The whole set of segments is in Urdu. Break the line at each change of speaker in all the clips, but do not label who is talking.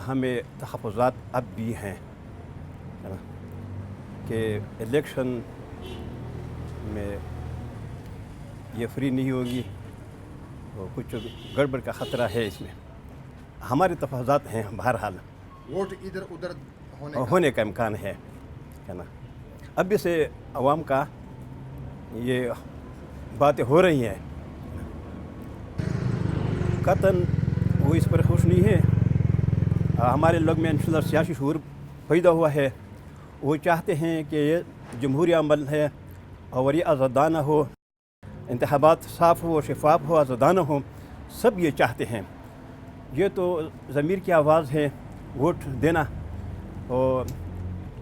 ہمیں تحفظات اب بھی ہیں کہ الیکشن میں یہ فری نہیں ہوگی، کچھ گڑبڑ کا خطرہ ہے اس میں. ہمارے تحفظات ہیں بہرحال،
ووٹ ادھر ادھر
ہونے کا امکان ہے نا. اب سے عوام کا یہ باتیں ہو رہی ہیں، قطعاً وہ اس پر خوش نہیں ہے. ہمارے لوگ میں انشاءاللہ سیاسی شعور پیدا ہوا ہے. وہ چاہتے ہیں کہ یہ جمہوری عمل ہے اور یہ آزادانہ ہو، انتخابات صاف ہو، شفاف ہو، آزادانہ ہو. سب یہ چاہتے ہیں. یہ تو ضمیر کی آواز ہے ووٹ دینا، اور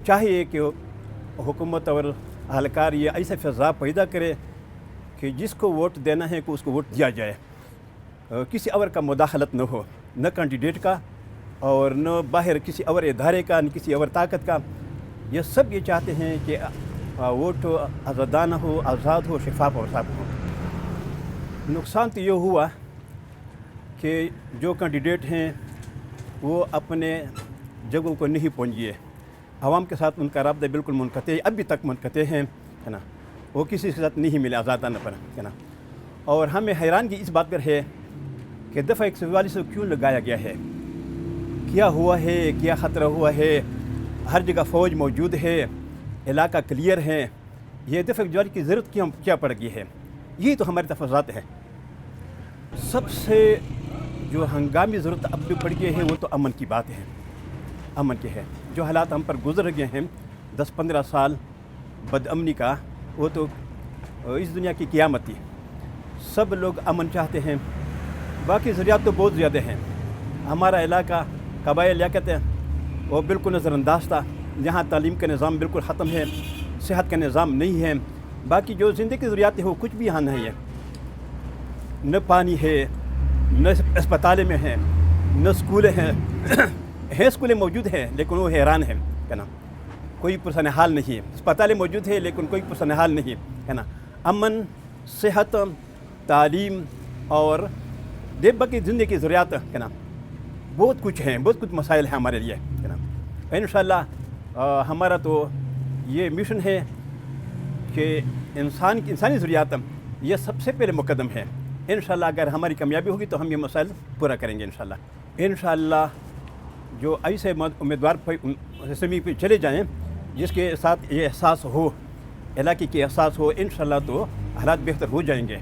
چاہیے کہ حکومت اور اہلکار یہ ایسا فضا پیدا کرے کہ جس کو ووٹ دینا ہے کہ اس کو ووٹ دیا جائے. کسی اور کا مداخلت نہ ہو، نہ کینڈیڈیٹ کا اور نہ باہر کسی اور ادارے کا، نہ کسی اور طاقت کا. یہ سب یہ چاہتے ہیں کہ ووٹ آزادانہ ہو، آزاد ہو، شفاف اور صاف ہو. نقصان تو یہ ہوا کہ جو کینڈیڈیٹ ہیں وہ اپنے جگہوں کو نہیں پہنچے. عوام کے ساتھ ان کا رابطہ بالکل منقطع، ابھی تک منقطع ہے نا. وہ کسی کے ساتھ نہیں ملے آزادانہ پر نا. اور ہمیں حیرانگی اس بات پر ہے کہ دفعہ 144 کیوں لگایا گیا ہے، کیا ہوا ہے، کیا خطرہ ہوا ہے. ہر جگہ فوج موجود ہے، علاقہ کلیئر ہے. یہ دفعہ 144 کی ضرورت کیا پڑ گئی ہے؟ یہی تو ہمارے تفضات ہیں. سب سے جو ہنگامی ضرورت اب بھی پڑ گئی ہے وہ تو امن کی بات ہے، امن کی ہے. جو حالات ہم پر گزر گئے ہیں 10-15 سال بد امنی کا، وہ تو اس دنیا کی قیامت تھی. سب لوگ امن چاہتے ہیں. باقی ضروریات تو بہت زیادہ ہیں. ہمارا علاقہ قبائل لیاقت ہے وہ بالکل نظر انداز تھا. یہاں تعلیم کا نظام بالکل ختم ہے، صحت کا نظام نہیں ہے. باقی جو زندگی کی ضروریات ہیں وہ کچھ بھی یہاں نہیں ہے. نہ پانی ہے، نہ اسپتالیں میں ہیں، نہ اسکولیں ہیں. ہے اسکولیں موجود ہیں لیکن وہ حیران ہیں ہے نا. کوئی پرسان حال نہیں ہے. اسپتالیں موجود ہیں لیکن کوئی پرسان حال نہیں ہے نا. امن، صحت، تعلیم اور باقی زندگی کی ضروریات ہے نا، بہت کچھ ہیں، بہت کچھ مسائل ہیں ہمارے لیے ہے نا. انشاءاللہ ہمارا تو یہ مشن ہے کہ انسانی ضروریات یہ سب سے پہلے مقدم ہے. انشاءاللہ اگر ہماری کامیابی ہوگی تو ہم یہ مسائل پورا کریں گے انشاءاللہ. انشاءاللہ جو ایسے امیدوار اسمبلی پہ چلے جائیں جس کے ساتھ یہ احساس ہو، علاقے کی احساس ہو، انشاءاللہ تو حالات بہتر ہو جائیں گے.